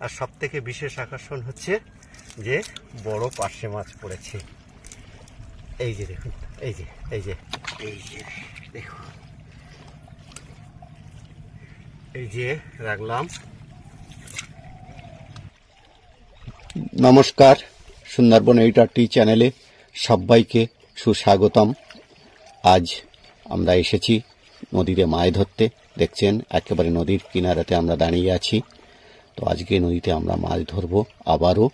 আর সবথেকে বিশেষ আকর্ষণ হচ্ছে যে বড় পার্শে মাছ পড়েছে। এই যে দেখুন, এই যে এই যে এই যে দেখুন, এই যে রাখলাম। নমস্কার, সুন্দরবন এইটারটি চ্যানেলে সবাইকে সুস্বাগতম। আজ আমরা এসেছি নদীতে মাছ ধরতে। দেখছেন একেবারে নদীর কিনারাতে আমরা দাঁড়িয়ে আছি। তো আজকে নদীতে আমরা মাছ ধরবো আবারও।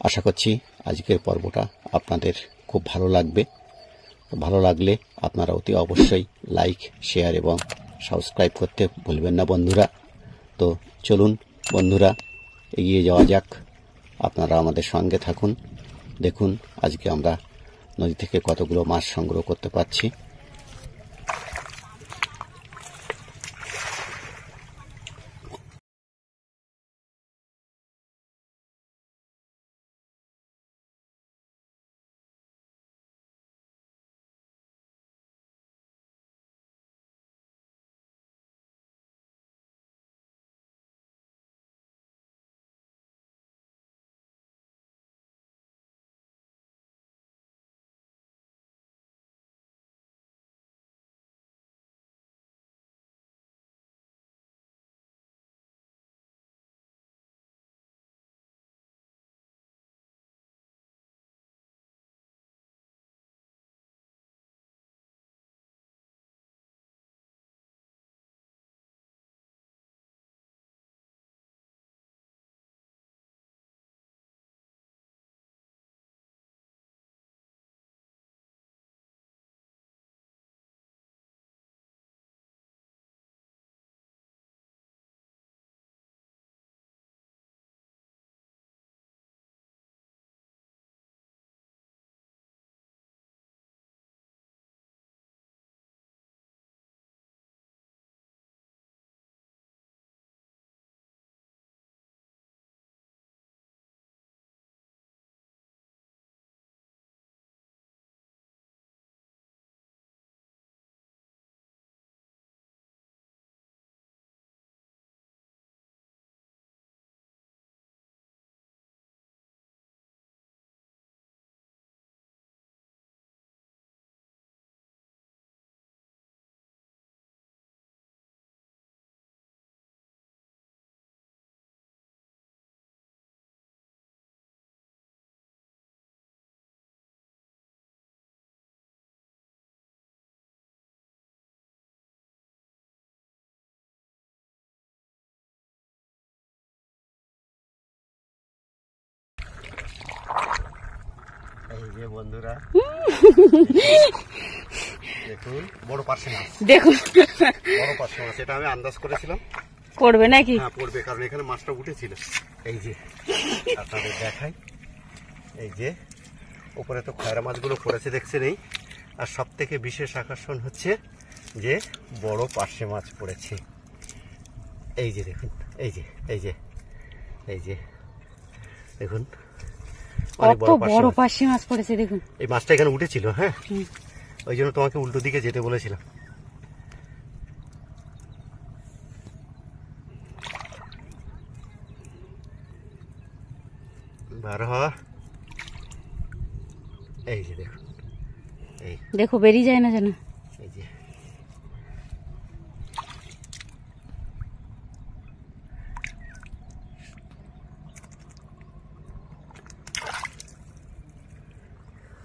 আশা করছি আজকের পর্বটা আপনাদের খুব ভালো লাগবে। ভালো লাগলে আপনারা অতি অবশ্যই লাইক, শেয়ার এবং সাবস্ক্রাইব করতে ভুলবেন না বন্ধুরা। তো চলুন বন্ধুরা, এগিয়ে যাওয়া যাক। আপনারা আমাদের সঙ্গে থাকুন। দেখুন আজকে আমরা নদী থেকে কতগুলো মাছ সংগ্রহ করতে পারছি। এই যে বন্ধুরা দেখুন, বড় পার্শে মাছ। দেখুন বড় পার্শে মাছ, এটা আমি আন্দাজ করেছিলাম পড়বে নাকি। হ্যাঁ পড়বে, কারণ এখানে মাছটা উঠেছিল। এই যে আপনাদের দেখাই, এই যে উপরে তো খয়রা মাছগুলো পড়েছে দেখছেন। এই আর সব থেকে বিশেষ আকর্ষণ হচ্ছে যে বড় পার্শে মাছ পড়েছে। এই যে দেখুন, এই যে এই যে এই যে দেখুন, কত বড় পার্শে মাছ পড়েছে দেখুন। এই মাছটা এখানে উঠেছিল। হ্যাঁ, ওই জন্য তোমাকে উল্টো দিকে যেতে বলেছিলাম। বার হ, এই যে দেখুন, এই দেখো বেরিয়ে যায় না যেন। এই যে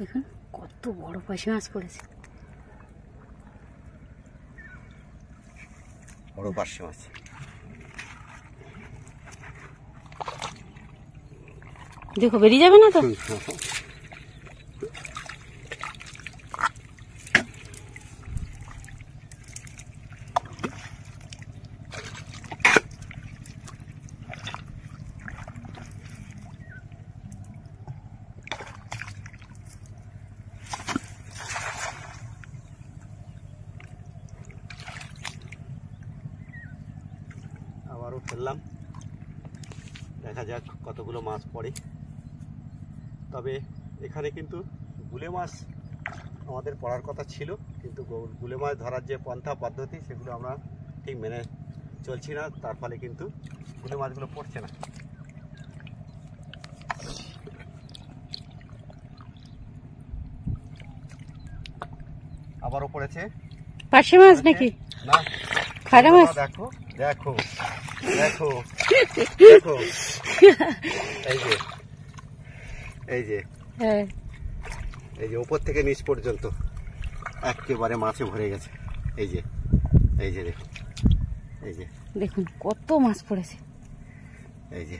দেখুন কত বড় পার্শে মাছ পড়েছে, বড় পার্শে মাছ। দেখো বেরিয়ে যাবে না তো। আবারও ফেললাম, দেখা যাক কতগুলো মাছ পড়ে। তবে এখানে কিন্তু গুলে মাছ আমাদের পড়ার কথা ছিল, কিন্তু গুলে মাছ ধরার যে পন্থা পদ্ধতি সেগুলো আমরা ঠিক মেনে চলছি না। তার ফলে কিন্তু গুলে মাছগুলো পড়ছে না। আবারও পড়েছে। পার্শে মাছ নাকি? না, খাড়া মাছ। দেখো দেখো দেখো দেখো, এই যে এই যে হ্যাঁ, এই যে উপর থেকে নিচ পর্যন্ত একেবারে মাছে ভরে গেছে। এই যে এই যে দেখুন, এই যে দেখুন কত মাছ পড়েছে। এই যে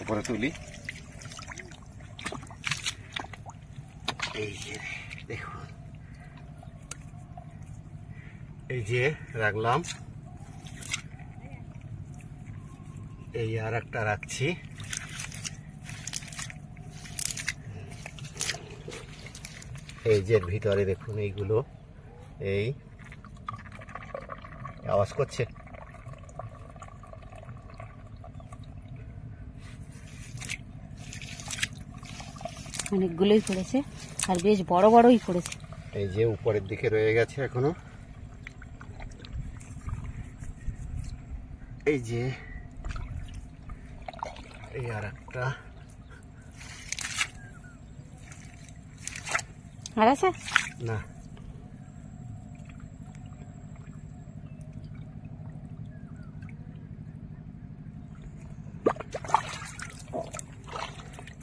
উপরে তুলি, এই যে দেখুন, এই যে রাখলাম, এই আর একটা রাখছি। এই যে ভিতরে দেখুন এইগুলো, এই আওয়াজ করছে। অনেকগুলোই পড়েছে আর বেশ বড় বড়ই পড়েছে। এই যে উপরের দিকে রয়ে গেছে এখনো। এই যে এই আর একটা, আর আছে না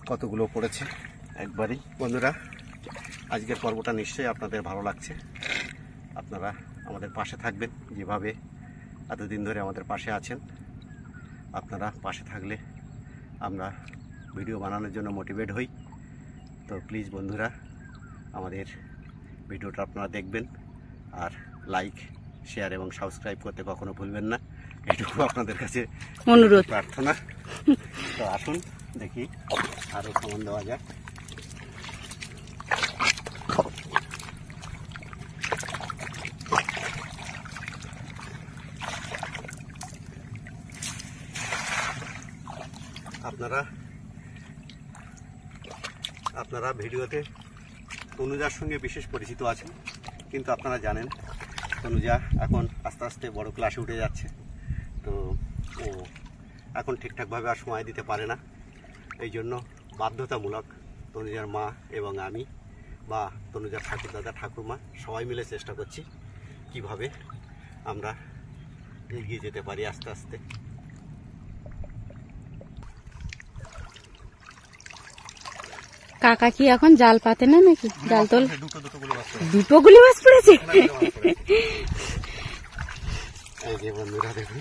কতগুলো পড়েছে একবারই। বন্ধুরা, আজকের পর্বটা নিশ্চয়ই আপনাদের ভালো লাগছে। আপনারা আমাদের পাশে থাকবেন, যেভাবে এতদিন ধরে আমাদের পাশে আছেন। আপনারা পাশে থাকলে আমরা ভিডিও বানানোর জন্য মোটিভেট হই। তো প্লিজ বন্ধুরা, আমাদের ভিডিওটা আপনারা দেখবেন, আর লাইক, শেয়ার এবং সাবস্ক্রাইব করতে কখনো ভুলবেন না, এটুকু আপনাদের কাছে অনুরোধ, প্রার্থনা। তো আসুন দেখি আরও সামান দেওয়া যায়। আপনারা ভিডিওতে তনুজার সঙ্গে বিশেষ পরিচিত আছেন, কিন্তু আপনারা জানেন তনুজা এখন আস্তে আস্তে বড় ক্লাসে উঠে যাচ্ছে। তো ও এখন ঠিকঠাকভাবে আর সময় দিতে পারে না। এই জন্য বাধ্যতামূলক তনুজার মা এবং আমি বা তনুজার ঠাকুরদাদা ঠাকুরমা সবাই মিলে চেষ্টা করছি কিভাবে আমরা এগিয়ে যেতে পারি আস্তে আস্তে। কাকা কি এখন জাল পাতে না নাকি? জাল তোল দুটো গুলি মাছ পড়েছে। এই যে বন্ধুরা দেখুন,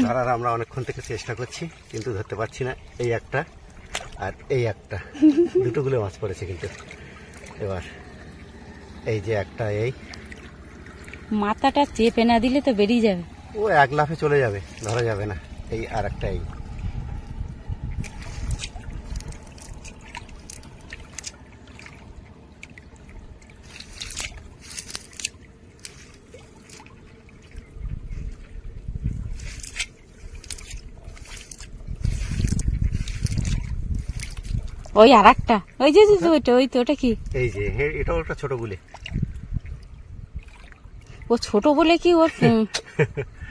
ধরার আমরা অনেকক্ষণ থেকে চেষ্টা করছি কিন্তু ধরতে পারছি না। এই একটা আর এই একটা, দুটো গুলো মাছ পড়েছে কিন্তু। এবার এই যে একটা, এই মাথাটা চেপে না দিলে তো বেরিয়ে যাবে। ও এক লাফে চলে যাবে, ধরা যাবে না। এই আর একটা, এই ওই আর একটা, ওই যে ওইটা, ওই তো ওটা কি? এই যে এটাও একটা ছোট গুলি। ও ছোট বলে কি ওর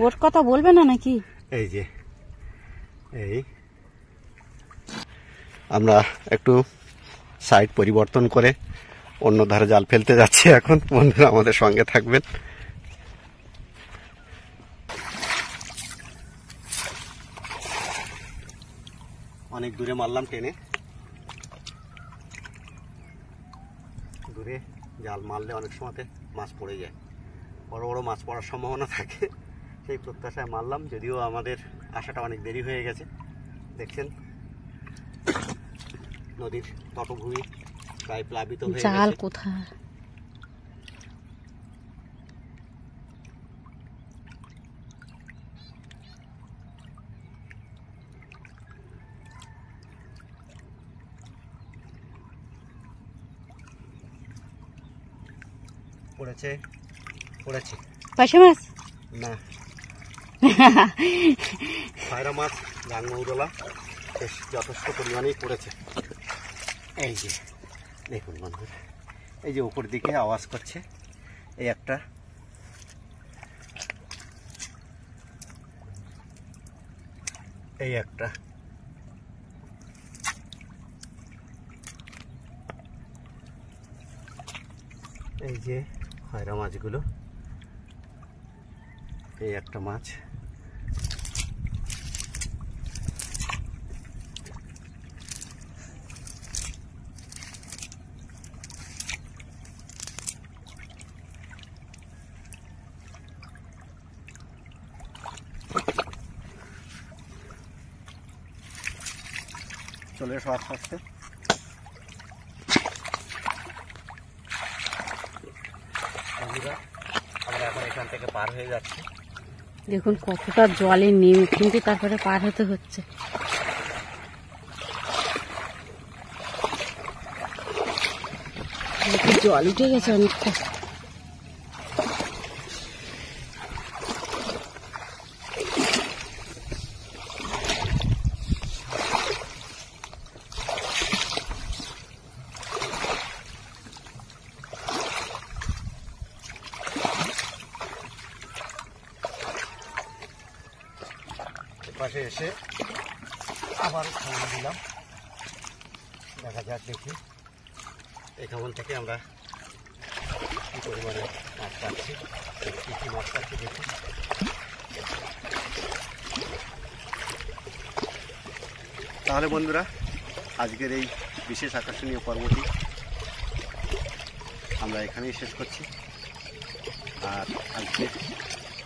ওর কথা বলবে না নাকি? এই যে এই আমরা একটু সাইড পরিবর্তন করে অন্য ধারে জাল ফেলতে যাচ্ছি এখন। বন্ধুরা আমাদের সঙ্গে থাকবেন। অনেক দূরে মারলাম টেনে। দূরে জাল মারলে অনেক সময়তে মাছ পড়ে যায়, বড় বড় মাছ পড়ার সম্ভাবনা থাকে, সেই প্রত্যাশায় মারলাম। যদিও আমাদের আসাটা অনেক দেরি হয়ে গেছে। দেখছেন নদীর তটভূমি প্রায় প্লাবিত হয়ে গেছে। জাল কোথায়? পড়েছে পড়েছে পার্শে মাছ না, পায়রা মাছ, গাংমৌদলা বেশ যথেষ্ট পরিমাণেই পড়েছে। এই যে দেখুন বন্ধুরা, এই যে উপর দিকে আওয়াজ করছে, এই একটা এই একটা, এই যে খয়রা মাছগুলো, এই একটা মাছ, চলে এসো আস্তে আস্তে। আমরা এখন এখান থেকে পার হয়ে যাচ্ছি। দেখুন কতটা জলে নেমে কিন্তু তারপরে পার হতে হচ্ছে। জল উঠে গেছে অনেকটা। পাশে এসে আবার খাওয়া দিলাম, দেখা যাক দেখি এই খাবার থেকে আমরা কী পরিমাণে মাছ পাচ্ছি, কী কী মাছ পাচ্ছি দেখি। তাহলে বন্ধুরা, আজকের এই বিশেষ আকর্ষণীয় পর্বটি আমরা এখানেই শেষ করছি। আর আজকের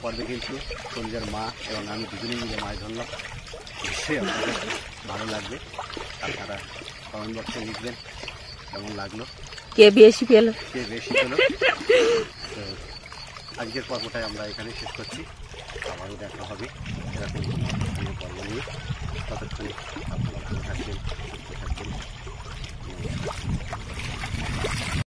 পর্বে কিন্তু সঞ্জয়ের মা এবং আমি দুজনেই মিলে মাছ ধরলাম। নিশ্চয়ই আপনাদের ভালো লাগবে, আপনারা কমেন্ট বক্সে লিখবেন কেমন লাগলো, কে বেশি পেল। তো আজকের পর্বটাই আমরা এখানে শেষ করছি। আবারও দেখা হবে এরকম পর্ব নিয়ে। ততক্ষণে আপনারা ভালো থাকবেন, সুস্থ থাকবেন।